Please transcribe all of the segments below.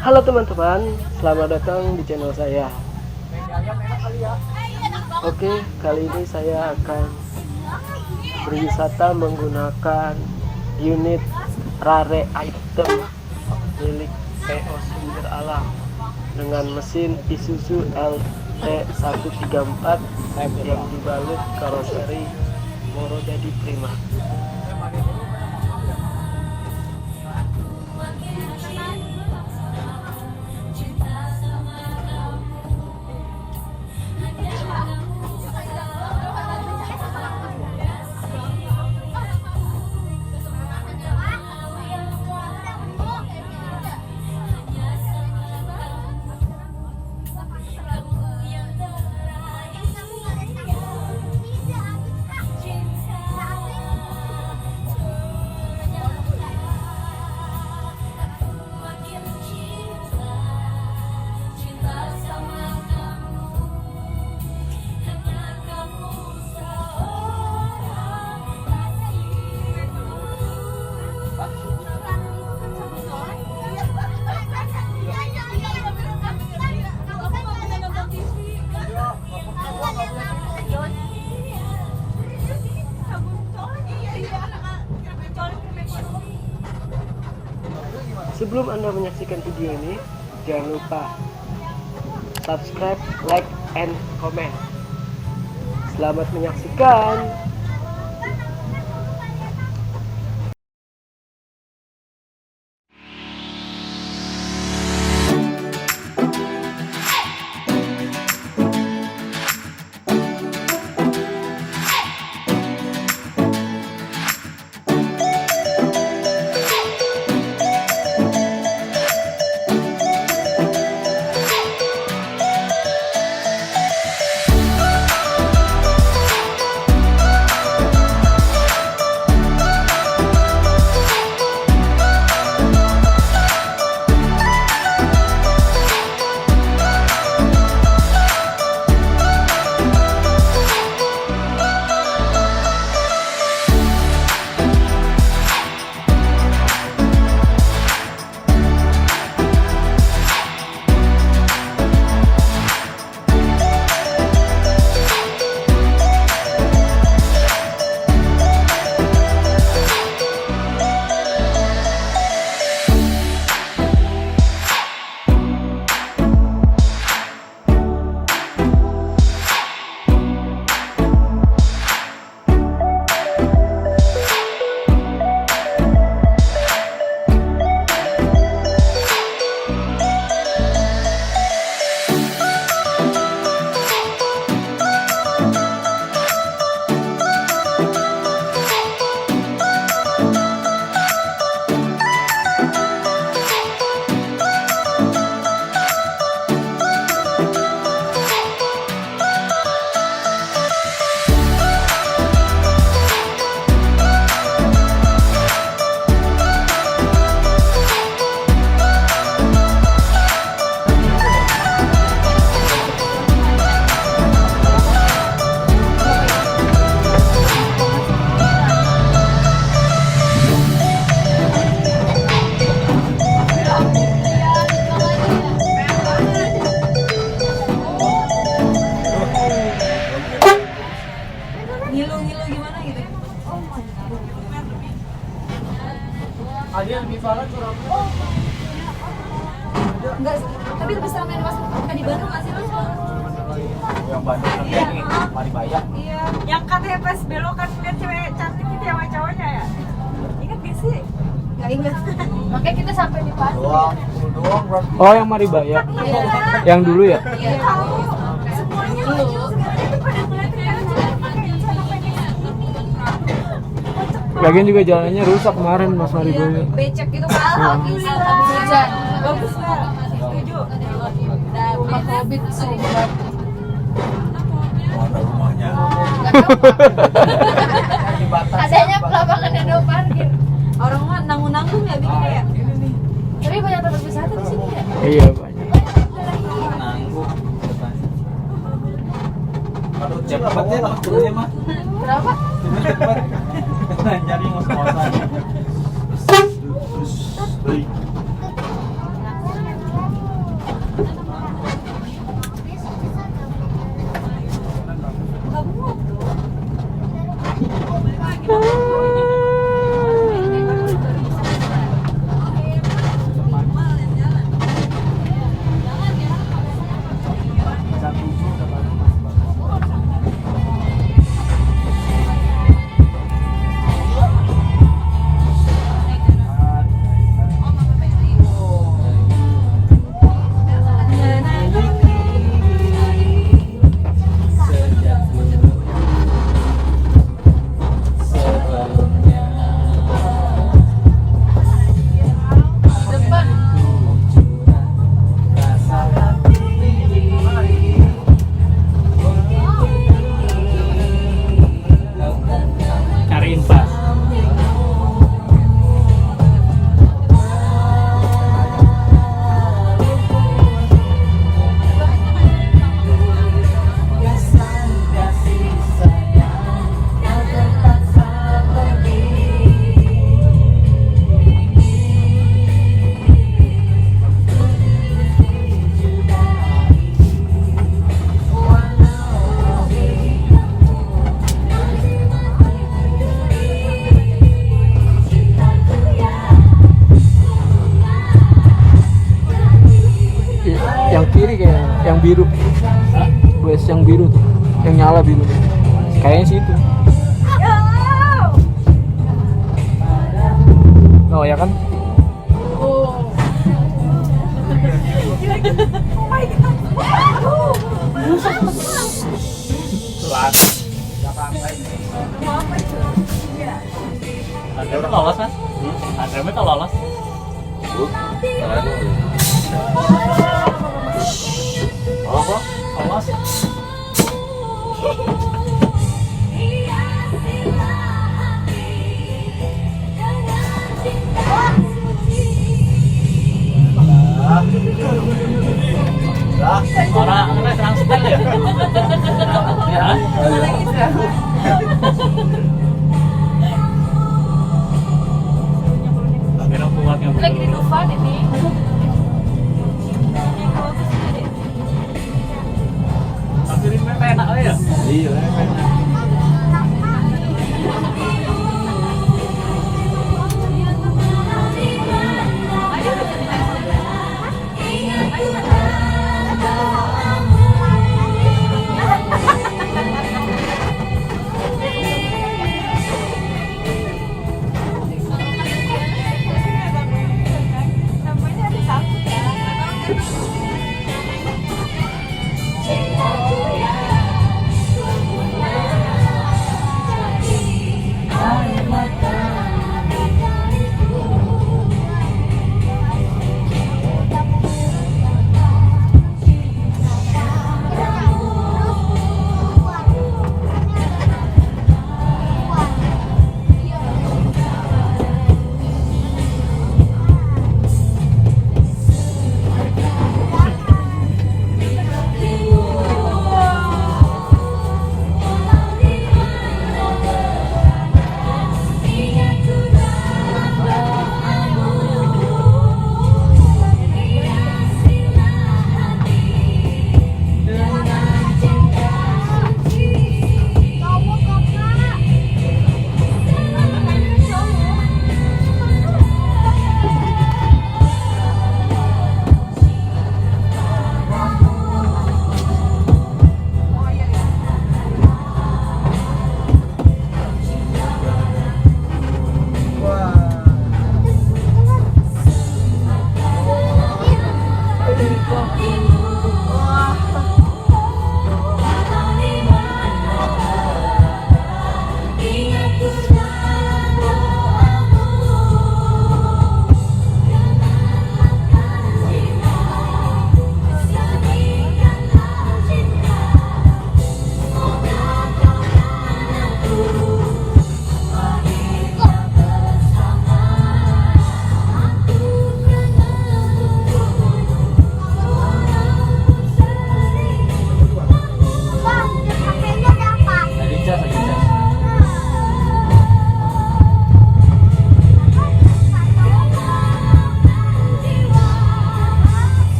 Halo teman-teman, selamat datang di channel saya. Oke, kali ini saya akan berwisata menggunakan unit rare item milik Po Sumber Alam dengan mesin ISUZU LT 134 yang dibalut karoseri Morodadi Prima. Sebelum Anda menyaksikan video ini, jangan lupa subscribe, like, and comment. Selamat menyaksikan. Ngilu-ngilu gimana gitu? Ada yang lebih parah kurang. Enggak, tapi lebih sama yang pas di Bandung nggak sih Mas? Yang Bandung Iya. ini Maribaya. Iya. Yang katanya pas belokan lihat cewek cantik itu sama cowoknya ya? Ingat gak sih? Gak ingat. Makanya kita sampai di Bandung. Doang berarti. Oh, yang Maribaya. Iya. Yang dulu ya? Iya. Tahu. Semuanya lucu. Sekarang itu pada ngeliatin karena cewek pakai celana pendek. Lagian juga jalannya rusak kemarin Mas Maribaya. Iya, becek gitu kan. Alhamdulillah. Hujan. Bagus nggak? Setuju. Rumah Hobbit sobat. Mana rumahnya? Adanya pelapangan dan no parkir. Orang mah nanggung-nanggung ya bikinnya ya. Tapi banyak tempat wisata di sini ya. Iya banyak. Nanggung. Aduh cepet ya waktunya mah. Berapa? Cepet. Nyari ngos-ngosan. biru. Bus yang biru tuh, yang nyala biru. Kayaknya sih itu. Oh ya kan? Oh. Oh my god. Pelan. Enggak pantai. Mau apa itu? Iya. Andre lolos, Mas. Andre tuh lolos. Apa? Lolos. Orang kena serang setel ya? Ya? Akhirnya kuat yang Lagi di Dufan ini. tapi ini enak ya? Iya, enak. Namanya ada satu ya.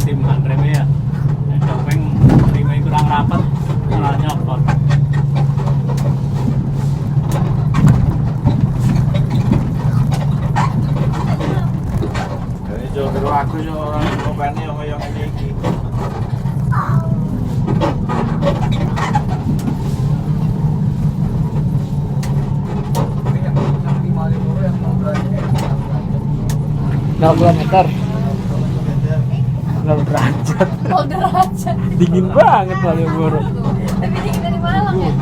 tim handremnya ya. Dopeng Prima kurang rapat, malah nyopot. Jadi jodoh aku yo orang kompeni yang kayak ini. Nah, kilometer. 0 derajat. Oh, derajat. Dingin banget Malioboro. Tapi dingin dari Malang ya.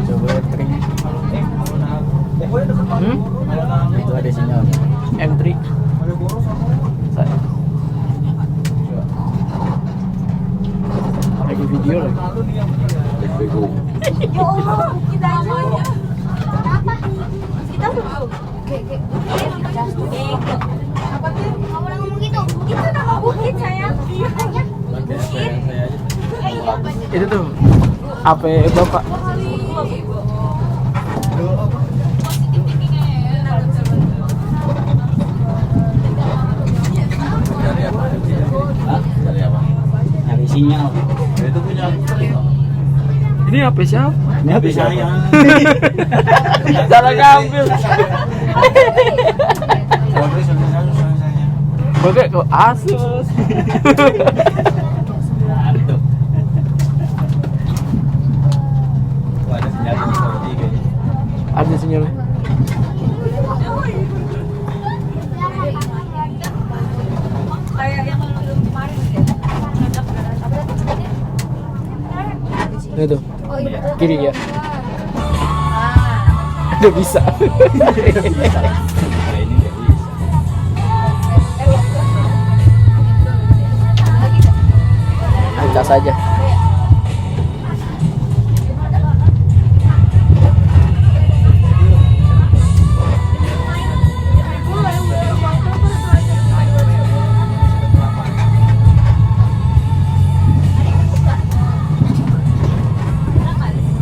Coba elektrik. Itu ada sinyal. M3. Saya. Lagi video lagi. Ya Allah, kita aja. Kita dulu. Apa tuh? Kamu udah ngomong gitu? Itu nama bukit sayang. Makanya. Bukit. Itu tuh HP Bapak. Dari apa? Hah? Dari apa? Nyari sinyal. Itu punya Ini HP siapa? Ini habis saya. Salah ngambil. Bagus soalnya. Pakai kok Asus. Aduh. Wah, ada sinyal di Saudi kayaknya. Ada sinyalnya. Kayak yang kemarin ya. Itu Oh iya. kiri ya. Ah. Udah bisa. Kayak ini nggak bisa. Cas aja.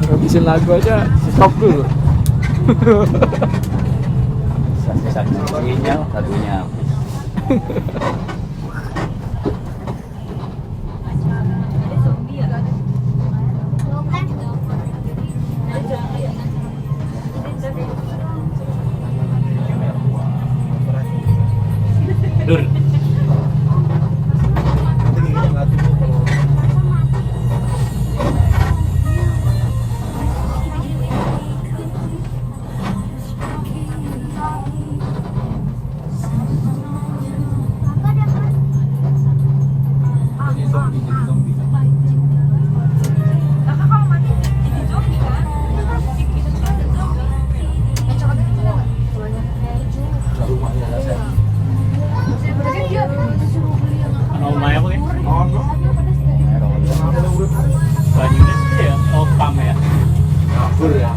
Habisin lagu aja, stop dulu. Satu sinyal, satunya habis. Dur. Ano umaya mo eh? Bajunya sih ya, topam ya. Kabur ya.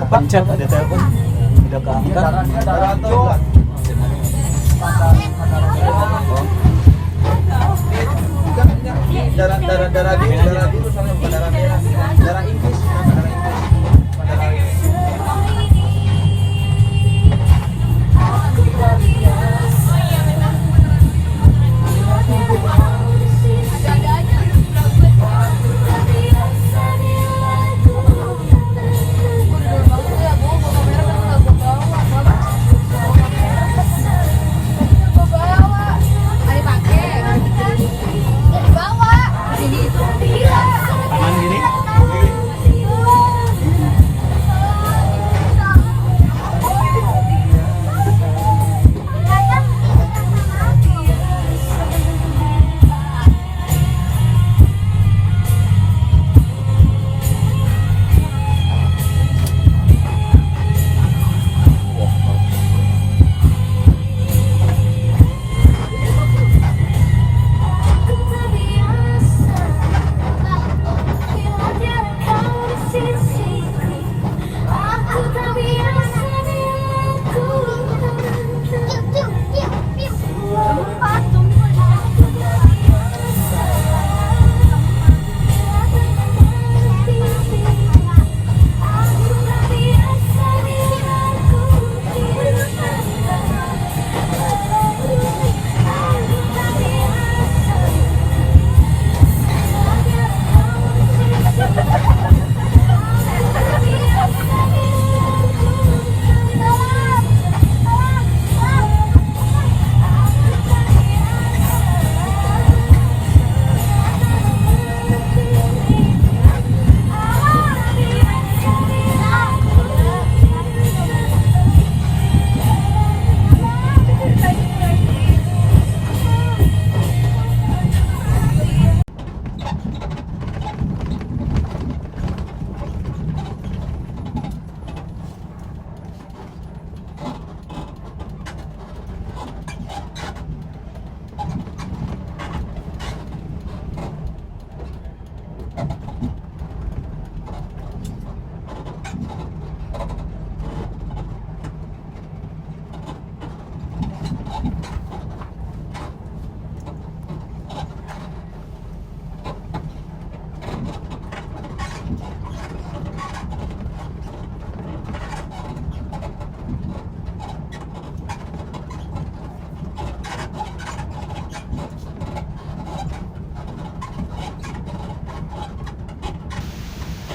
Pencet ada telepon, tidak keangkat. Darah dulu soalnya bukan darah merah, darah infus.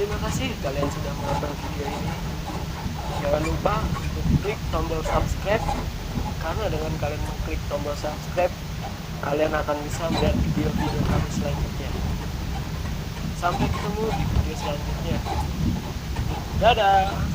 Terima kasih kalian sudah menonton video ini. Jangan lupa untuk klik tombol subscribe, karena dengan kalian mengklik tombol subscribe, kalian akan bisa melihat video-video kami selanjutnya. Sampai ketemu di video selanjutnya. Dadah.